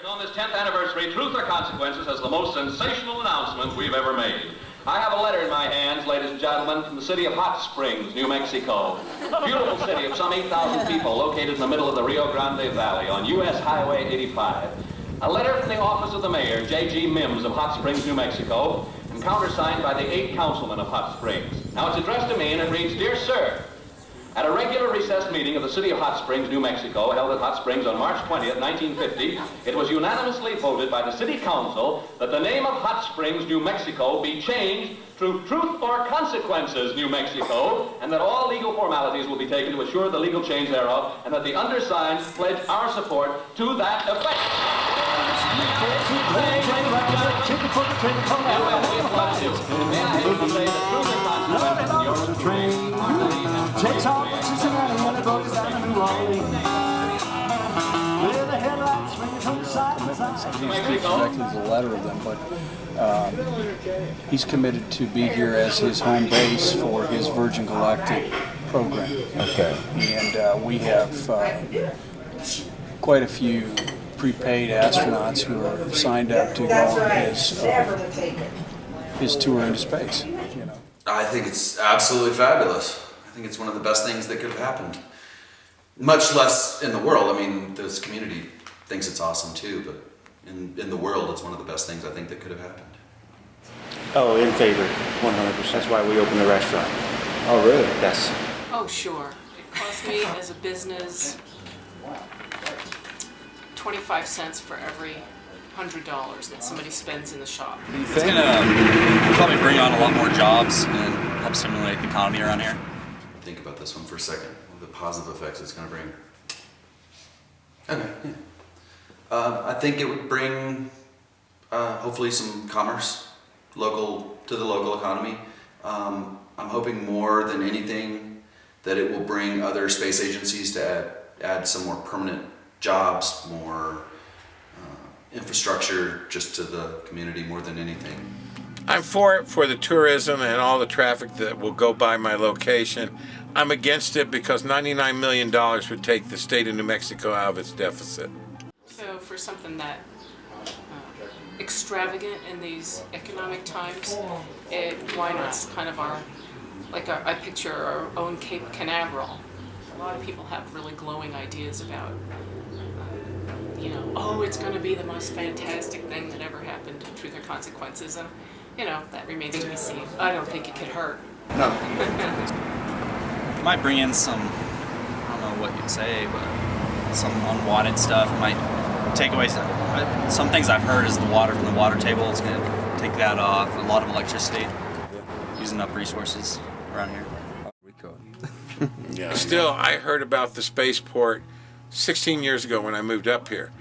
On this 10th anniversary, Truth or Consequences has the most sensational announcement we've ever made. I have a letter in my hands, ladies and gentlemen, from the city of Hot Springs, New Mexico. Beautiful city of some 8,000 people located in the middle of the Rio Grande Valley on U.S. Highway 85. A letter from the office of the mayor, J.G. Mims of Hot Springs, New Mexico, and countersigned by the 8 councilmen of Hot Springs. Now, it's addressed to me, and it reads, Dear Sir, at a regular recessed meeting of the city of Hot Springs, New Mexico, held at Hot Springs on March 20th, 1950, it was unanimously voted by the city council that the name of Hot Springs, New Mexico be changed to Truth or Consequences, New Mexico, and that all legal formalities will be taken to assure the legal change thereof, and that the undersigned pledge our support to that effect. Takes off in Cincinnati when it goes down to New Orleans. With the headlights swinging from side to side. He's connected to the letter of them, but he's committed to be here as his home base for his Virgin Galactic program. Okay. And we have quite a few prepaid astronauts who are signed up to go on his tour into space. You know. I think it's absolutely fabulous. I think it's one of the best things that could have happened. Much less in the world. I mean, this community thinks it's awesome too, but in the world, it's one of the best things I think that could have happened. Oh, in favor, 100%. That's why we opened the restaurant. Oh, really? Yes. Oh, sure. It cost me as a business 25 cents for every $100 that somebody spends in the shop. It's going to probably bring on a lot more jobs and help stimulate the economy around here. Think about this one for a second. The positive effects it's going to bring. Okay. Yeah. I think it would bring hopefully some commerce to the local economy. I'm hoping more than anything that it will bring other space agencies to add some more permanent jobs, more infrastructure just to the community more than anything. I'm for it for the tourism and all the traffic that will go by my location. I'm against it because $99 million would take the state of New Mexico out of its deficit. So for something that extravagant in these economic times, why not? It's kind of I picture our own Cape Canaveral. A lot of people have really glowing ideas about, oh, it's going to be the most fantastic thing that ever happened to Truth or Consequences, and that remains to be seen. I don't think it could hurt. No. It might bring in some, I don't know what you'd say, but some unwanted stuff. It might take away some things I've heard is the water from the water table. It's going to take that off. A lot of electricity, using up resources around here. Yeah. Still, I heard about the spaceport 16 years ago when I moved up here.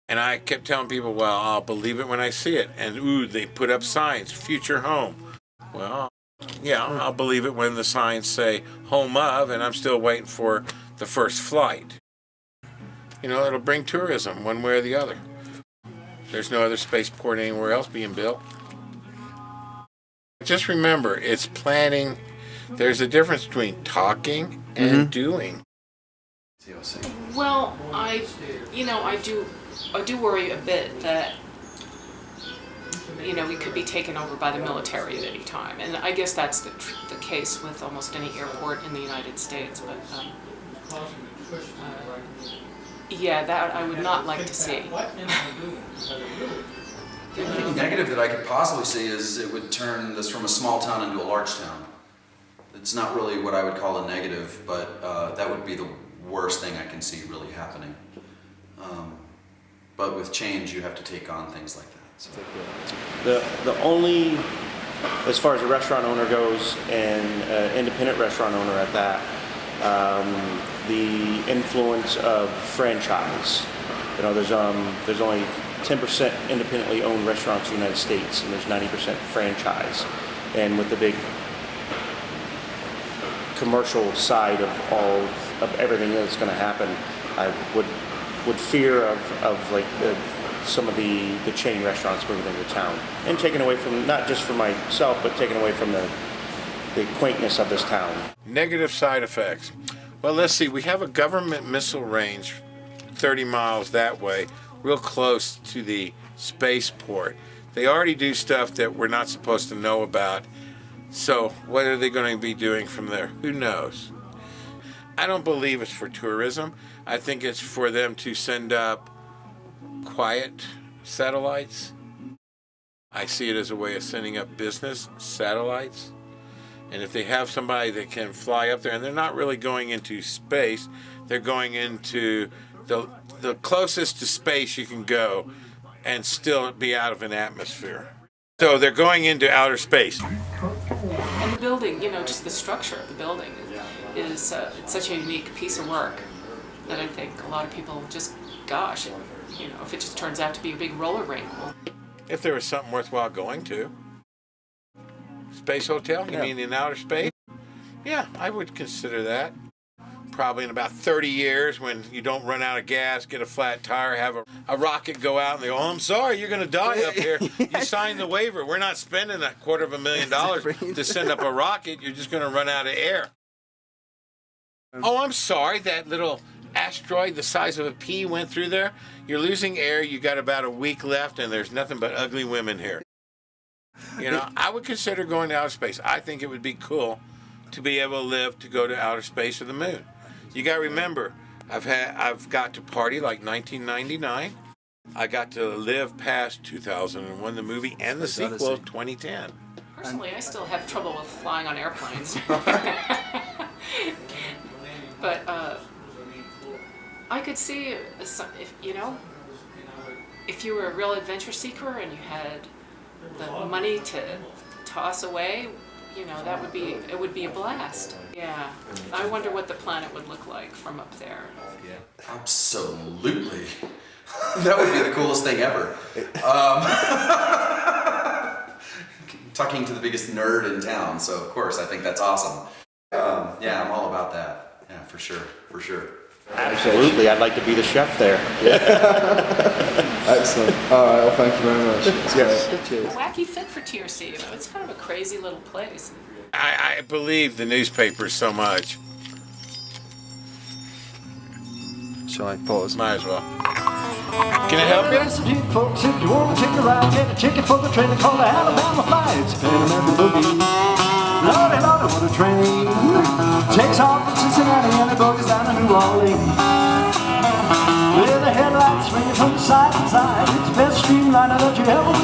And I kept telling people, well, I'll believe it when I see it. And ooh, they put up signs, future home. Well, yeah, I'll believe it when the signs say home of, and I'm still waiting for the first flight. It'll bring tourism one way or the other. There's no other spaceport anywhere else being built. Just remember, it's planning. There's a difference between talking and doing. Well, I do worry a bit that, we could be taken over by the military at any time. And I guess that's the case with almost any airport in the United States. But, that I would not like to see. The only negative that I could possibly see is it would turn this from a small town into a large town. It's not really what I would call a negative, but that would be the worst thing I can see really happening. But with change, you have to take on things like that. So. The only, as far as a restaurant owner goes, and independent restaurant owner at that, the influence of franchise. There's only 10% independently owned restaurants in the United States, and there's 90% franchise. And with the big commercial side of everything that's going to happen, I would fear of some of the chain restaurants moving into town and taking away from, not just for myself, but taking away from the quaintness of this town. Negative side effects. Well, let's see. We have a government missile range 30 miles that way real close to the spaceport. They already do stuff that we're not supposed to know about. So what are they going to be doing from there? Who knows? I don't believe it's for tourism. I think it's for them to send up quiet satellites. I see it as a way of sending up business satellites. And if they have somebody that can fly up there, and they're not really going into space, they're going into the closest to space you can go and still be out of an atmosphere. So they're going into outer space. And the building, you know, just the structure of the building is it's such a unique piece of work that I think a lot of people just, gosh, you know, if it just turns out to be a big roller rink. Well, if there was something worthwhile going to. Space hotel, you mean in outer space? Yeah, I would consider that. Probably in about 30 years when you don't run out of gas, get a flat tire, have a rocket go out and they go, oh, I'm sorry, you're going to die up here. You signed the waiver. We're not spending that $250,000 to send up a rocket. You're just going to run out of air. Oh, I'm sorry, that little asteroid the size of a pea went through there. You're losing air. You got about a week left and there's nothing but ugly women here. You know, I would consider going to outer space. I think it would be cool to be able to live to go to outer space or the moon. You got to remember, I've got to party like 1999. I got to live past 2001, the movie, and the sequel of 2010. personally, I still have trouble with flying on airplanes. But I could see if you know, if you were a real adventure seeker and you had the money to toss away, you know, it would be a blast. Yeah. I wonder what the planet would look like from up there. Yeah. Absolutely. That would be the coolest thing ever. Talking to the biggest nerd in town, so of course I think that's awesome. Yeah, I'm all about that. Yeah, for sure, for sure. Absolutely, I'd like to be the chef there. Excellent. All right, well, thank you very much. It's great. Cheers. Wacky fit for TRC, you know, it's kind of a crazy little place. I believe the newspapers so much. Shall I pause? Might as well. Can I help you? Folks, if you want to take a ride, get a ticket for the train called the Alabama Flight. It's a Pan American boogie. Lordy, Lordy, what a train. Takes off from Cincinnati and it goes down to New Orleans. With the headlights swinging from side to side. It's the best streamliner that you ever